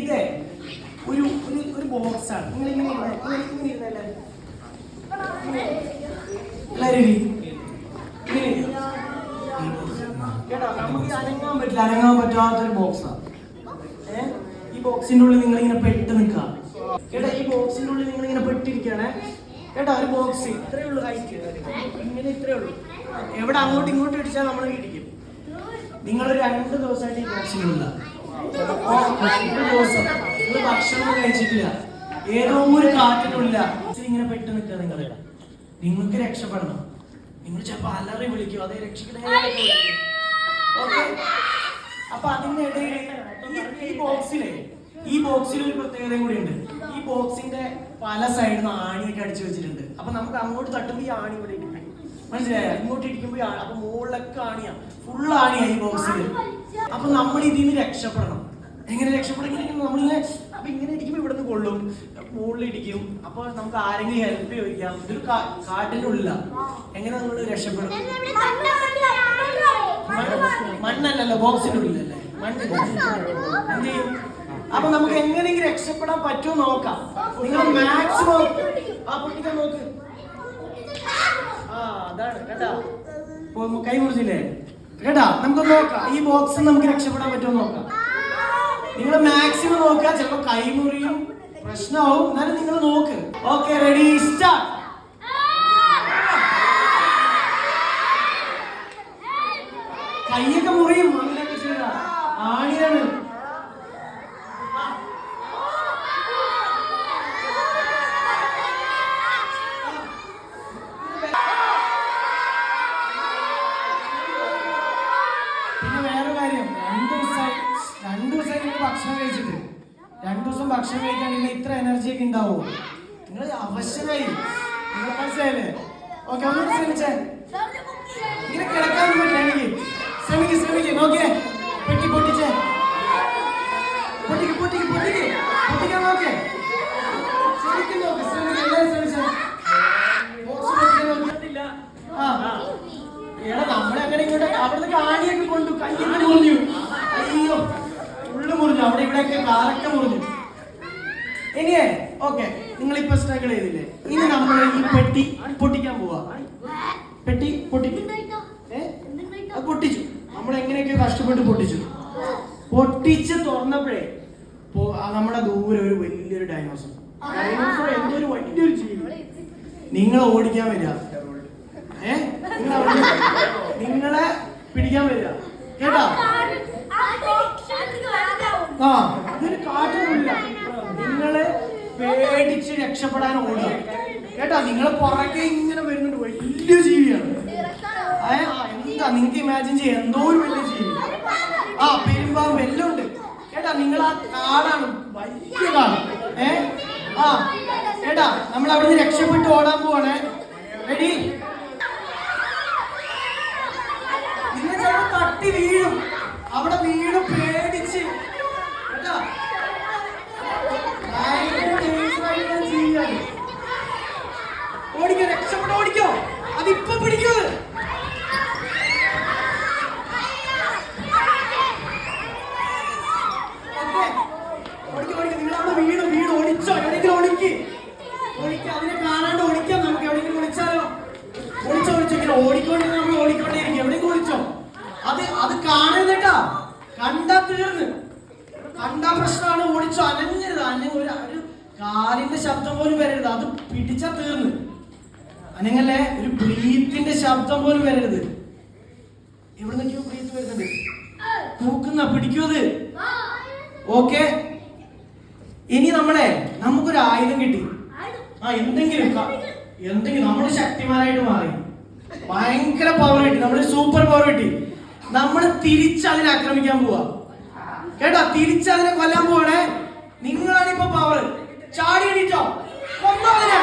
ഇതേ ഒരു ഒരു ബോക്സാണ്. നിങ്ങൾ ഇങ്ങനെ കേട്ടോ, നമുക്ക് അനങ്ങാൻ പറ്റാത്തൊരു ബോക്സാണ്. ഈ ബോക്സിന്റെ ഉള്ളിൽ നിങ്ങൾ ഇങ്ങനെ പെട്ട് നിൽക്കുക കേട്ടോ. ഈ ബോക്സിന്റെ ഉള്ളിൽ നിങ്ങൾ ഇങ്ങനെ പെട്ടിരിക്കുകയാണേ കേട്ടോ. ഒരു ബോക്സ് ഇത്രയേ ഉള്ളൂ, ഹൈറ്റ് ഇങ്ങനെ ഇത്രയേ ഉള്ളൂ. എവിടെ അങ്ങോട്ടും ഇങ്ങോട്ടും ഇടിച്ചാൽ നമ്മൾ ഇടിക്കും. നിങ്ങൾ 2 ദിവസമായിട്ട് ഈ ബോക്സിലുള്ള 2 ദിവസം നിങ്ങൾ ഭക്ഷണം കഴിച്ചിട്ടില്ല, ഏതോ ഒരു കാറ്റിനുള്ള ഇങ്ങനെ പെട്ട് നിൽക്കുക. നിങ്ങൾക്ക് രക്ഷപ്പെടണം. നിങ്ങൾ ചിലപ്പോൾ അലറി വിളിക്കും, അതേ രക്ഷിക്കണേ. അപ്പൊ അതിനിടയിൽ ഈ ബോക്സിൽ ഒരു പ്രത്യേകതയും കൂടി ഉണ്ട്. ഈ ബോക്സിന്റെ പല സൈഡിൽ നിന്ന് ആണിയൊക്കെ അടിച്ചു വെച്ചിട്ടുണ്ട്. അപ്പൊ നമുക്ക് അങ്ങോട്ട് തട്ടുമ്പോ ഈ ആണി ഇവിടെ ഇരിക്കും, മനസ്സിലായോ? ഇങ്ങോട്ട് ഇരിക്കുമ്പോ അപ്പൊ മുകളിലൊക്കെ ആണിയാ, ഫുൾ ആണിയാ ഈ ബോക്സിൽ. അപ്പൊ നമ്മൾ ഇതിൽ നിന്ന് രക്ഷപ്പെടണം. എങ്ങനെ രക്ഷപ്പെടാൻ? നമ്മളിങ്ങനെ അപ്പൊ ഇങ്ങനെ ഇരിക്കുമ്പോ ഇവിടെ നിന്ന് കൊള്ളും, മുകളിൽ ഇടിക്കും. അപ്പൊ നമുക്ക് ആരെങ്കിലും ഹെൽപ്പ് ചോദിക്കാം. ഇതൊരു കാട്ടിന്റെ ഉള്ളിലാ. എങ്ങനെ നമ്മൾ രക്ഷപ്പെടും? മണ്ണല്ലല്ലോ, ബോക്സിന്റെ ഉള്ളിലല്ലേ മണ്ണില്ല. എന്ത് ചെയ്യും? അപ്പൊ നമുക്ക് എങ്ങനെയെങ്കിലും രക്ഷപ്പെടാൻ പറ്റുമോ നോക്കാം. നിങ്ങൾ മാക്സിമം പൊട്ടിക്കാൻ നോക്ക്. അതാണ് കേട്ടാ, കൈ മുറിച്ചില്ലേ കേട്ടാ. നമുക്ക് നോക്കാം ഈ ബോക്സിൽ നമുക്ക് രക്ഷപ്പെടാൻ പറ്റുമോ നോക്കാം. നിങ്ങൾ മാക്സിമം നോക്കുക. ചിലപ്പോ കൈമുറിയും പ്രശ്നമാവും, എന്നാലും നിങ്ങൾ നോക്ക്. Okay, ready, start. കൈയൊക്കെ മുറിയും, അങ്ങനെയൊക്കെ ചെയ്യുക. ആണിയാണ്. പിന്നെ വേറെ കാര്യം, 2 ദിവസമായി നിങ്ങൾ ഭക്ഷണം കഴിച്ചിട്ട് 2 ദിവസം ഭക്ഷണം കഴിക്കാൻ നിങ്ങൾ ഇത്ര എനർജി ഒക്കെ ഉണ്ടാവും. നിങ്ങൾ അവശനായി, നിങ്ങൾ മനസ്സിലായില്ലേ? ഓക്കെ, ഒന്നും ശ്രമിച്ചേ. ഇങ്ങനെ കിടക്കാൻ പറ്റില്ല. എനിക്ക് ശ്രമിക്കും. നോക്കേ, പൊട്ടിച്ചേ, പൊട്ടിക്കാൻ നോക്കേ. ശരിക്കും നോക്ക്, എല്ലാവരും ശ്രമിച്ചേ. എടാ, നമ്മളെങ്ങനെ ഇങ്ങോട്ട് അവിടുന്ന് കാണിയൊക്കെ കൊണ്ടു, കയ്യൊക്കെ മുറിഞ്ഞു. അയ്യോ, ഉള്ളു മുറിഞ്ഞു, അവിടെ ഇവിടെയൊക്കെ കാലൊക്കെ മുറിഞ്ഞു. ഇനിയേ ഓക്കെ, നിങ്ങളിപ്പോ സ്ട്രഗിൾ ചെയ്തില്ലേ? ഇനി നമ്മൾ ഈ പെട്ടി പൊട്ടിക്കാൻ പോവാ. പെട്ടി പൊട്ടിച്ചു, നമ്മൾ എങ്ങനെയൊക്കെ കഷ്ടപ്പെട്ട് പൊട്ടിച്ച് തുറന്നപ്പോഴേ നമ്മുടെ ദൂരെ ഒരു വലിയൊരു ഡൈനോസർ എന്തൊരു വലിയൊരു ജീവി നിങ്ങളെ ഓടിക്കാൻ വരിക. നിങ്ങളെ പിടിക്കാൻ വരിക കേട്ടോ. ഇതൊരു കാട്ടിലില്ല, നിങ്ങളെ പേടിച്ച് രക്ഷപ്പെടാൻ ഓടുക കേട്ടോ. നിങ്ങളെ പുറകെ ഇങ്ങനെ വരുന്നുണ്ട് വലിയ ജീവിയാണ്. എന്താ നിങ്ങൾക്ക് ഇമാജിൻ ചെയ്യാം, എന്തോ ഒരു വലിയ ജീവി. പെരുമ്പാമ്പ് എല്ലാം ഉണ്ട് കേട്ടാ. നിങ്ങൾ ആ കാടാണ്, വലിയ കാട്. കേട്ടാ, നമ്മൾ അവിടുന്ന് രക്ഷപ്പെട്ട് ഓടാൻ പോവാണ്. റെഡി? നിങ്ങൾ ചിലപ്പോൾ തട്ടി വീഴും, അവിടെ വീഴും പേടിച്ച് കേട്ടാ. ഓടിക്കോ, രക്ഷപ്പെട്ട് ഓടിക്കോ. അതിപ്പോ പിടിക്കോ. വീട് ഓടിച്ചോ, എവിടെയെങ്കിലും ഓടിക്ക്. അതിനെ കാണാണ്ട് ഓടിക്കാം. നമുക്ക് എവിടെയെങ്കിലും ഓടിച്ചാലോ? ഓടിച്ചോ. ഓടിക്കൊണ്ടിരിക്കും, നമ്മൾ ഓടിക്കൊണ്ടേയിരിക്കും. എവിടെയെങ്കിലും ഓടിച്ചോ. അത് കാണരുത് കേട്ടാ. കണ്ടാ തീർന്ന്, കണ്ടാ പ്രശ്നമാണ്. ഓടിച്ചോ, അനങ്ങരുത്. ഒരു കാലിന്റെ ശബ്ദം പോലും വരരുത്. അത് പിടിച്ചാ തീർന്ന്. അനങ്ങല്ലേ, ഒരു ബ്രീത്തിന്റെ ശബ്ദം പോലും വരരുത്. എവിടെ നിന്നൊക്കെയോ ബ്രീത്ത് വരുന്നുണ്ട്. പിടിക്കൂ അത്. ഓക്കെ, ഇനി നമുക്കൊരു ആയുധം കിട്ടി. എന്തെങ്കിലും നമ്മൾ ശക്തിമാനായിട്ട് മാറി, ഭയങ്കര പവർ കിട്ടി, നമ്മൾ സൂപ്പർ പവർ കിട്ടി. നമ്മൾ തിരിച്ചതിനെ ആക്രമിക്കാൻ പോവാ കേട്ടോ. തിരിച്ചതിനെ കൊല്ലാൻ പോവാണേ. നിങ്ങളാണ് ഇപ്പൊ പവർ. ചാടി എണീറ്റോ, കൊന്നോ അതിനെ.